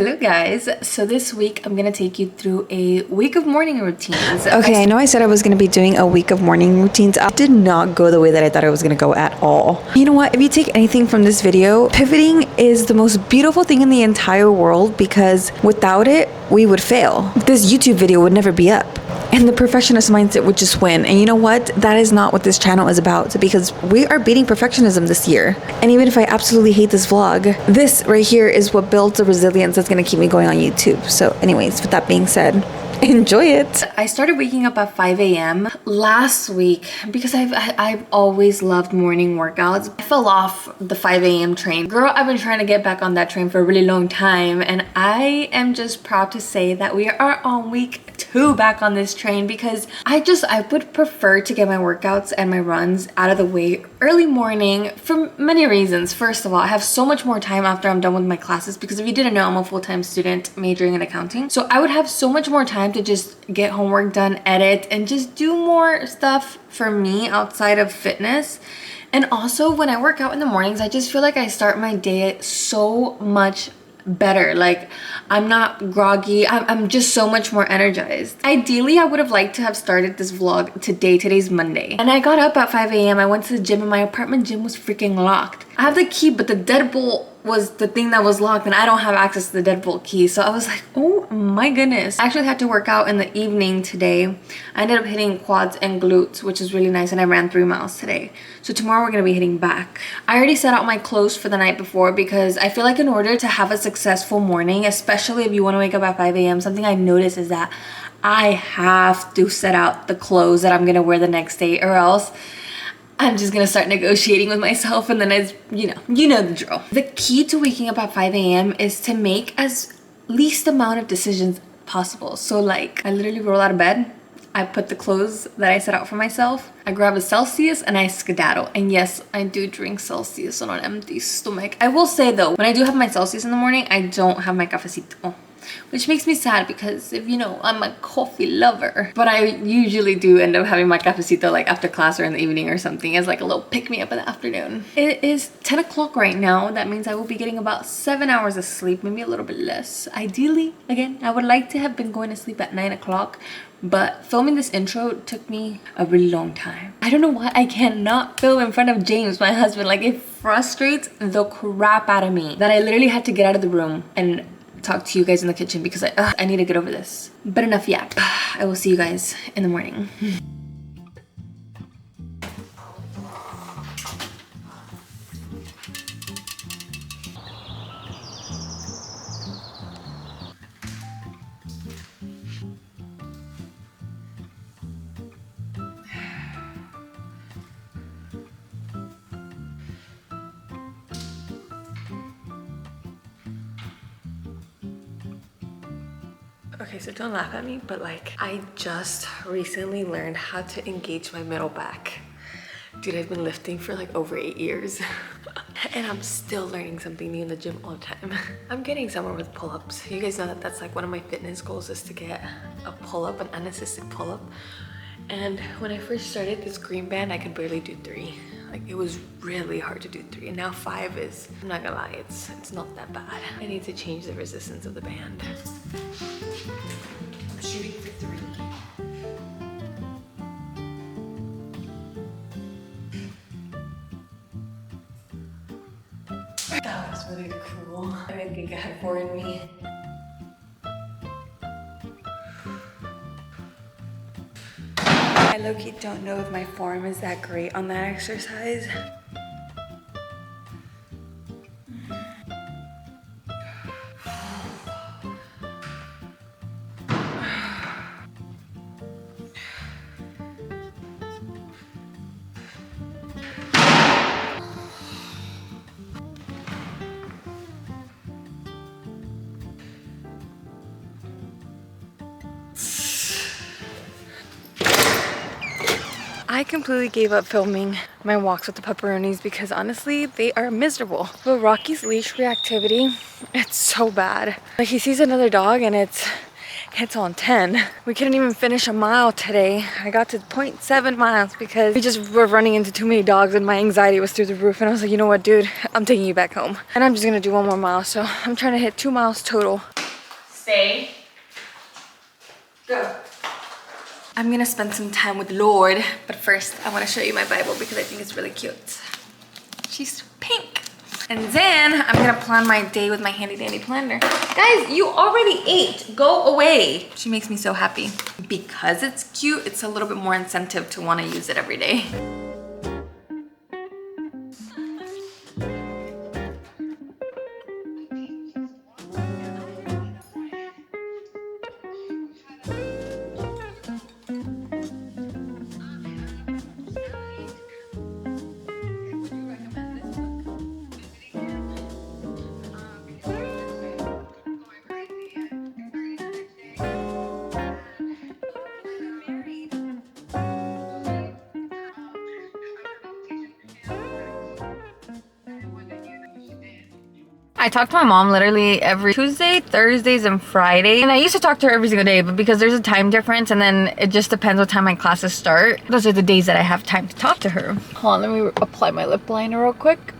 Hello guys, so this week I'm gonna take you through a week of morning routines. Okay, I know I said I was going to be doing a week of morning routines. I did not go the way that I thought it was going to go at all. You know what? If you take anything from this video, pivoting is the most beautiful thing in the entire world because without it, we would fail. This YouTube video would never be up. And the perfectionist mindset would just win. And you know what? That is not what this channel is about because we are beating perfectionism this year. And even if I absolutely hate this vlog, this right here is what builds the resilience that's going to keep me going on YouTube. So anyways, with that being said, enjoy it. I started waking up at 5 a.m. last week because I've always loved morning workouts. I fell off the 5 a.m. train. Girl, I've been trying to get back on that train for a really long time, and I am just proud to say that we are on week 2 back on this train because I would prefer to get my workouts and my runs out of the way early morning for many reasons. First of all, I have so much more time after I'm done with my classes because if you didn't know, I'm a full-time student majoring in accounting. So I would have so much more time to just get homework done, edit, and just do more stuff for me outside of fitness. And also when I work out in the mornings, I just feel like I start my day so much better. Like I'm not groggy. I'm just so much more energized. Ideally, I would have liked to have started this vlog today. Today's Monday. And I got up at 5 a.m. I went to the gym and my apartment gym was freaking locked. I have the key, but the deadbolt was the thing that was locked and I don't have access to the deadbolt key. So I was like, oh my goodness. I actually had to work out in the evening today. I ended up hitting quads and glutes, which is really nice, and I ran 3 miles today. So tomorrow we're gonna be hitting back. I already set out my clothes for the night before because I feel like in order to have a successful morning, especially if you want to wake up at 5 a.m., something I noticed is that I have to set out the clothes that I'm gonna wear the next day, or else I'm just gonna start negotiating with myself, and then it's, you know the drill. The key to waking up at 5 a.m. is to make as least amount of decisions possible. So like, I literally roll out of bed, I put the clothes that I set out for myself, I grab a Celsius, and I skedaddle. And yes, I do drink Celsius on an empty stomach. I will say though, when I do have my Celsius in the morning, I don't have my cafecito. Which makes me sad because if you know, I'm a coffee lover. But I usually do end up having my cafecito like after class or in the evening or something as like a little pick-me-up in the afternoon. It is 10 o'clock right now. That means I will be getting about 7 hours of sleep, maybe a little bit less. Ideally, again, I would like to have been going to sleep at 9 o'clock. But filming this intro took me a really long time. I don't know why I cannot film in front of James, my husband. Like, it frustrates the crap out of me that I literally had to get out of the room and talk to you guys in the kitchen because I need to get over this. But enough yap. I will see you guys in the morning. Okay, so don't laugh at me, but like, I just recently learned how to engage my middle back. Dude, I've been lifting for like over 8 years. And I'm still learning something new in the gym all the time. I'm getting somewhere with pull-ups. You guys know that that's like one of my fitness goals, is to get a pull-up, an unassisted pull-up. And when I first started this green band, I could barely do 3. Like, it was really hard to do 3. And now 5 is, I'm not gonna lie, it's not that bad. I need to change the resistance of the band. I'm shooting for 3. That was really cool. I didn't think I had 4 in me. I low-key don't know if my form is that great on that exercise. I completely gave up filming my walks with the pepperonis because honestly, they are miserable. But Rocky's leash reactivity, it's so bad. Like, he sees another dog and it's It's on 10. We couldn't even finish a mile today. I got to 0.7 miles because we just were running into too many dogs and my anxiety was through the roof. And I was like, you know what, dude, I'm taking you back home. And I'm just gonna do one more mile. So I'm trying to hit 2 miles total. Stay. Go. I'm gonna spend some time with Lord, but first I wanna show you my Bible because I think it's really cute. She's pink. And then I'm gonna plan my day with my handy dandy planner. Guys, you already ate. Go away. She makes me so happy. Because it's cute, it's a little bit more incentive to wanna use it every day. I talk to my mom literally every Tuesday, Thursdays, and Friday. And I used to talk to her every single day, but because there's a time difference and then it just depends what time my classes start, those are the days that I have time to talk to her. Hold on, let me apply my lip liner real quick.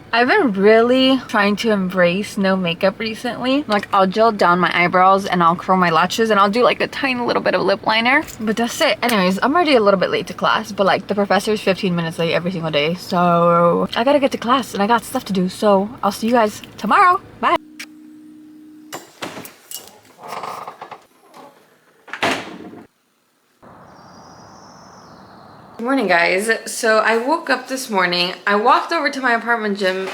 I've been really trying to embrace no makeup recently. Like, I'll gel down my eyebrows and I'll curl my lashes and I'll do like a tiny little bit of lip liner, but that's it. Anyways, I'm already a little bit late to class, but like the professor's 15 minutes late every single day, so I gotta get to class and I got stuff to do. So I'll see you guys tomorrow. Bye. Good morning, guys. So I woke up this morning, I walked over to my apartment gym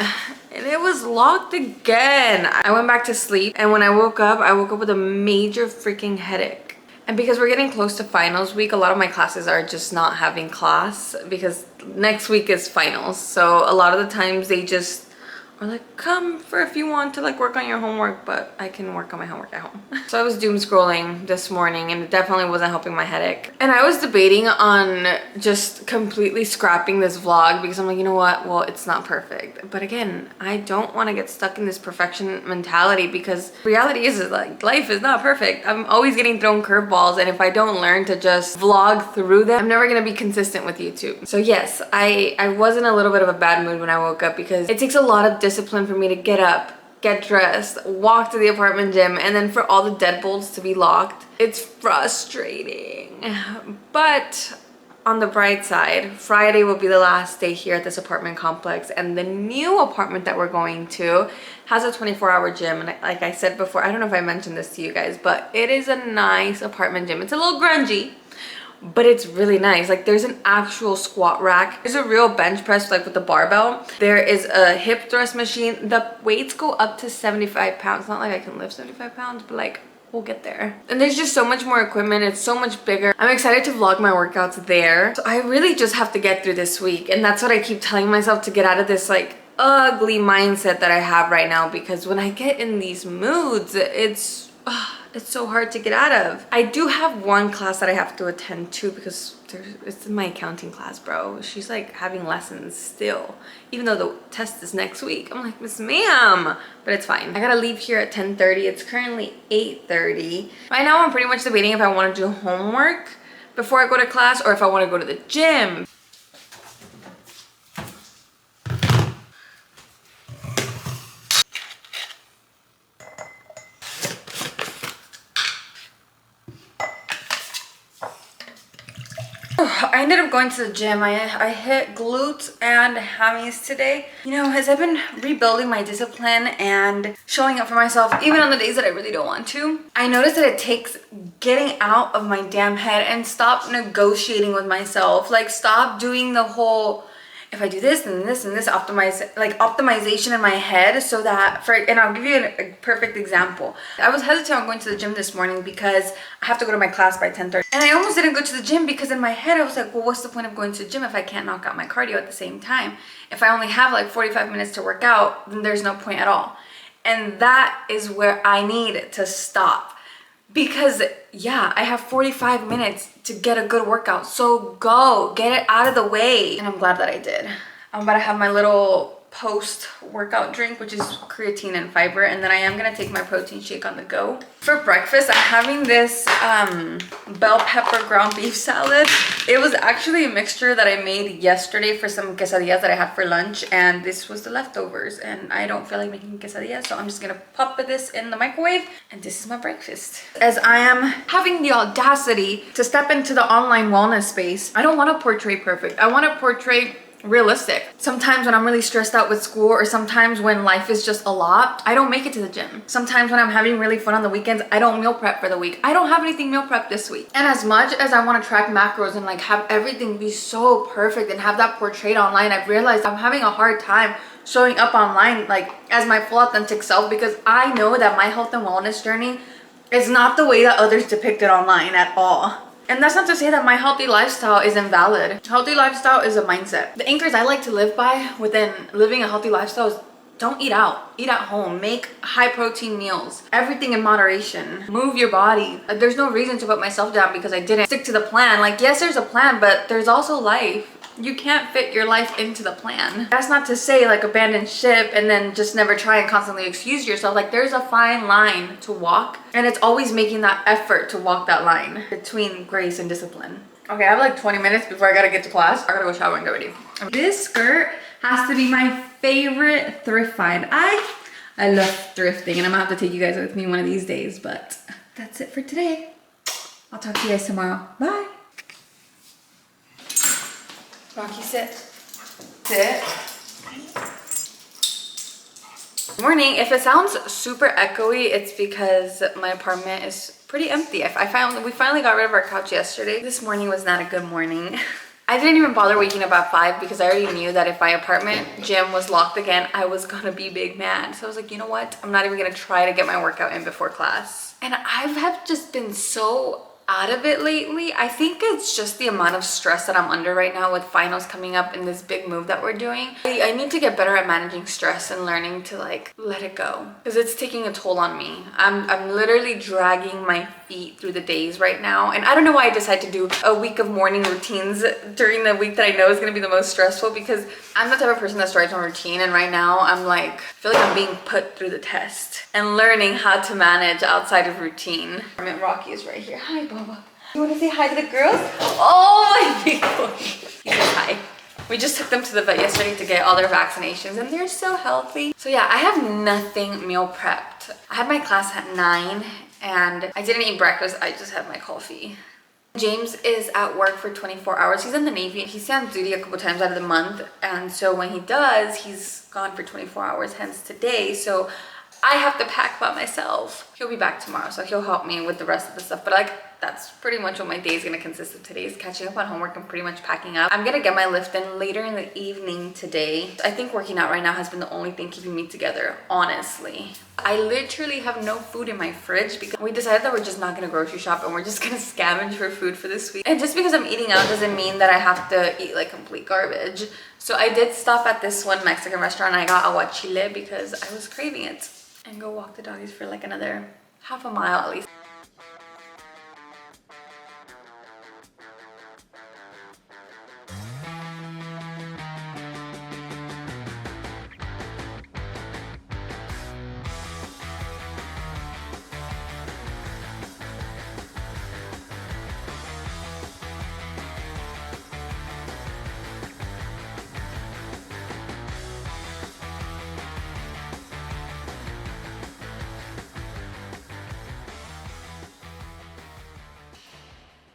and it was locked again. I went back to sleep and when I woke up with a major freaking headache. And because we're getting close to finals week, a lot of my classes are just not having class because next week is finals. So a lot of the times they just are like, come for if you want to like work on your homework, but I can work on my homework at home. So I was doom scrolling this morning and it definitely wasn't helping my headache. And I was debating on just completely scrapping this vlog because I'm like, you know what? Well, it's not perfect. But again, I don't want to get stuck in this perfection mentality because reality is like life is not perfect. I'm always getting thrown curveballs, and if I don't learn to just vlog through them, I'm never going to be consistent with YouTube. So yes, I was in a little bit of a bad mood when I woke up because it takes a lot of discipline for me to get up, get dressed, walk to the apartment gym, and then for all the deadbolts to be locked. It's frustrating. But on the bright side, Friday will be the last day here at this apartment complex, and the new apartment that we're going to has a 24-hour gym. And like I said before, I don't know if I mentioned this to you guys, but it is a nice apartment gym. It's a little grungy, but it's really nice. Like, there's an actual squat rack. There's a real bench press like with the barbell. There is a hip thrust machine. The weights go up to 75 pounds. Not like I can lift 75 pounds, but like we'll get there. And there's just so much more equipment. It's so much bigger. I'm excited to vlog my workouts there. So I really just have to get through this week. And that's what I keep telling myself, to get out of this like ugly mindset that I have right now, because when I get in these moods, it's so hard to get out of. I do have one class that I have to attend to because it's in my accounting class, bro. She's like having lessons still, even though the test is next week. I'm like, Miss Ma'am, but it's fine. I gotta leave here at 10:30. It's currently 8:30. Right now I'm pretty much debating if I want to do homework before I go to class or if I want to go to the gym. I ended up going to the gym. I hit glutes and hammies today. You know, as I've been rebuilding my discipline and showing up for myself, even on the days that I really don't want to, I noticed that it takes getting out of my damn head and stop negotiating with myself. Like, stop doing the whole, if I do this and this and this, optimization in my head, so that and I'll give you a perfect example. I was hesitant on going to the gym this morning because I have to go to my class by 10:30. And I almost didn't go to the gym because in my head I was like, well, what's the point of going to the gym if I can't knock out my cardio at the same time? If I only have like 45 minutes to work out, then there's no point at all. And that is where I need to stop. Because yeah, I have 45 minutes to get a good workout. So go, get it out of the way. And I'm glad that I did. I'm about to have my little post-workout drink, which is creatine and fiber, and then I am gonna take my protein shake on the go. For breakfast, I'm having this bell pepper ground beef salad. It was actually a mixture that I made yesterday for some quesadillas that I had for lunch, and this was the leftovers, and I don't feel like making quesadillas, so I'm just gonna pop this in the microwave, and this is my breakfast. As I am having the audacity to step into the online wellness space, I don't want to portray perfect. I want to portray realistic. Sometimes when I'm really stressed out with school, or sometimes when life is just a lot, I don't make it to the gym. Sometimes when I'm having really fun on the weekends, I don't meal prep for the week. I don't have anything meal prep this week. And as much as I want to track macros and like have everything be so perfect and have that portrayed online, I've realized I'm having a hard time showing up online like as my full authentic self, because I know that my health and wellness journey is not the way that others depict it online at all. And that's not to say that my healthy lifestyle is invalid. Healthy lifestyle is a mindset. The anchors I like to live by within living a healthy lifestyle is don't eat out. Eat at home. Make high protein meals. Everything in moderation. Move your body. There's no reason to put myself down because I didn't stick to the plan. Like, yes, there's a plan, but there's also life. You can't fit your life into the plan. That's not to say like abandon ship and then just never try and constantly excuse yourself. Like, there's a fine line to walk, and it's always making that effort to walk that line between grace and discipline. Okay, I have like 20 minutes before I gotta get to class. I gotta go shower and get ready. This skirt has to be my favorite thrift find. I love thrifting, and I'm gonna have to take you guys with me one of these days, but that's it for today. I'll talk to you guys tomorrow. Bye. Rocky, sit. Sit. Morning. If it sounds super echoey, it's because my apartment is pretty empty. We finally got rid of our couch yesterday. This morning was not a good morning. I didn't even bother waking up at 5 because I already knew that if my apartment gym was locked again, I was gonna be big mad. So I was like, you know what? I'm not even gonna try to get my workout in before class. And I have just been so out of it lately. I think it's just the amount of stress that I'm under right now with finals coming up and this big move that we're doing. I need to get better at managing stress and learning to like let it go, because it's taking a toll on me. I'm literally dragging my feet through the days right now, and I don't know why I decided to do a week of morning routines during the week that I know is going to be the most stressful, because I'm the type of person that starts on routine, and right now I'm like, I feel like I'm being put through the test and learning how to manage outside of routine. I mean, Rocky is right here. Hi, Baba. You want to say hi to the girls? Oh, my big boy. He says hi. We just took them to the vet yesterday to get all their vaccinations, and they're so healthy. So yeah, I have nothing meal prepped. I had my class at 9, and I didn't eat breakfast. I just had my coffee. James is at work for 24 hours. He's in the Navy. He's on duty a couple times out of the month, and so when he does, he's gone for 24 hours, hence today. So I have to pack by myself. He'll be back tomorrow, so he'll help me with the rest of the stuff. But like, that's pretty much what my day is gonna consist of today, is catching up on homework and pretty much packing up. I'm gonna get my lift in later in the evening today. I think working out right now has been the only thing keeping me together, honestly. I literally have no food in my fridge because we decided that we're just not gonna grocery shop and we're just gonna scavenge for food for this week. And just because I'm eating out doesn't mean that I have to eat like complete garbage. So I did stop at this one Mexican restaurant. I got aguachile because I was craving it. And go walk the doggies for like another half a mile at least.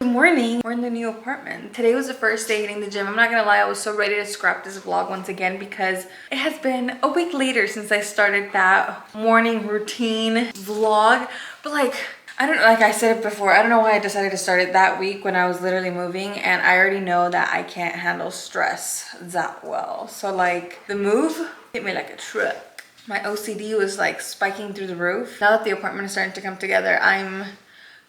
Good morning. We're in the new apartment. Today was the first day hitting the gym. I'm not gonna lie, I was so ready to scrap this vlog once again because it has been a week later since I started that morning routine vlog. But like, I don't know, like I said it before, I don't know why I decided to start it that week when I was literally moving, and I already know that I can't handle stress that well. So like, the move hit me like a truck. My OCD was like spiking through the roof. Now that the apartment is starting to come together, I'm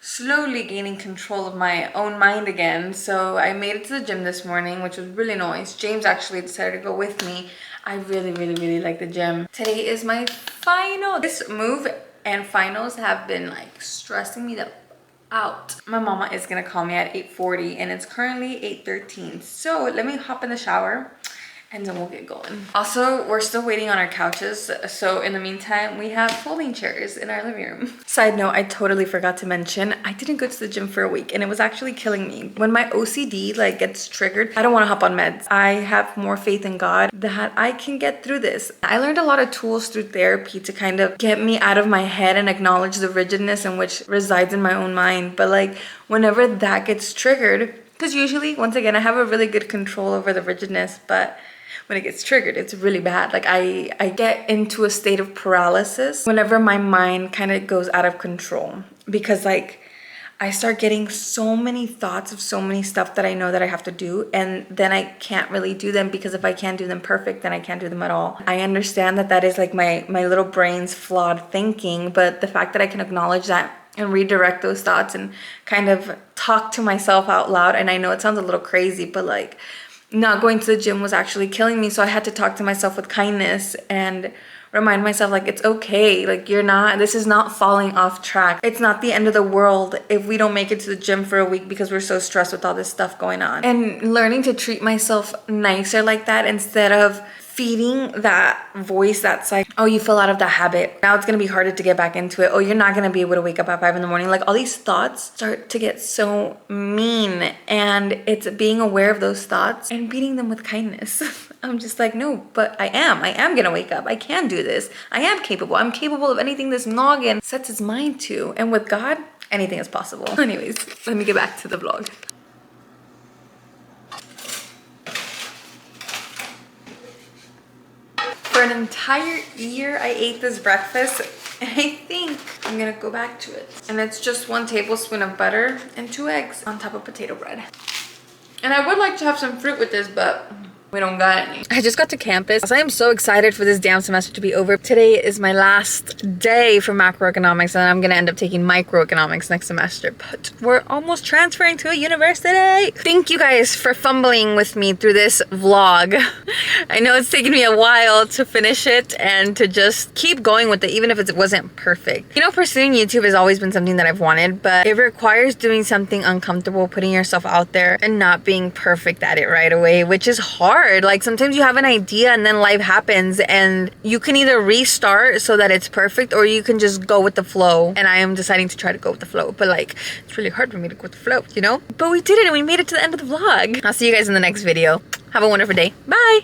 slowly gaining control of my own mind again. So I made it to the gym this morning, which was really nice. James actually decided to go with me. I really like the gym. Today is my final. This move and finals have been like stressing me the out. My mama is gonna call me at 8:40 and it's currently 8:13. So let me hop in the shower and then we'll get going. Also, we're still waiting on our couches. So in the meantime, we have folding chairs in our living room. Side note, I totally forgot to mention, I didn't go to the gym for a week and it was actually killing me. When my OCD like gets triggered, I don't want to hop on meds. I have more faith in God that I can get through this. I learned a lot of tools through therapy to kind of get me out of my head and acknowledge the rigidness in which resides in my own mind. But like whenever that gets triggered, because usually, once again, I have a really good control over the rigidness, but when it gets triggered, it's really bad. Like I get into a state of paralysis whenever my mind kind of goes out of control, because like I start getting so many thoughts of so many stuff that I know that I have to do, and then I can't really do them, because if I can't do them perfect, then I can't do them at all. I understand that that is like my little brain's flawed thinking, but the fact that I can acknowledge that and redirect those thoughts and kind of talk to myself out loud, and I know it sounds a little crazy, but like not going to the gym was actually killing me. So I had to talk to myself with kindness and remind myself like, it's okay. Like this is not falling off track. It's not the end of the world if we don't make it to the gym for a week because we're so stressed with all this stuff going on. And learning to treat myself nicer like that, instead of feeding that voice that's like, oh, you fell out of the habit, now it's gonna be harder to get back into it. Oh, you're not gonna be able to wake up at 5 in the morning. Like all these thoughts start to get so mean, and it's being aware of those thoughts and beating them with kindness. I'm just like, no, but I am gonna wake up. I can do this. I am capable. I'm capable of anything this noggin sets its mind to. And with God, anything is possible. Anyways, let me get back to the vlog. For an entire year, I ate this breakfast, and I think I'm gonna go back to it. And it's just 1 tablespoon of butter and 2 eggs on top of potato bread. And I would like to have some fruit with this, but we don't got any. I just got to campus. I am so excited for this damn semester to be over. Today is my last day for macroeconomics, and I'm gonna end up taking microeconomics next semester. But we're almost transferring to a university. Thank you guys for fumbling with me through this vlog. I know it's taken me a while to finish it and to just keep going with it, even if it wasn't perfect. You know, pursuing YouTube has always been something that I've wanted, but it requires doing something uncomfortable, putting yourself out there, and not being perfect at it right away, which is hard. Like sometimes you have an idea and then life happens, and you can either restart so that it's perfect, or you can just go with the flow. And I am deciding to try to go with the flow, but like it's really hard for me to go with the flow, you know? But we did it, and we made it to the end of the vlog. I'll see you guys in the next video. Have a wonderful day. Bye.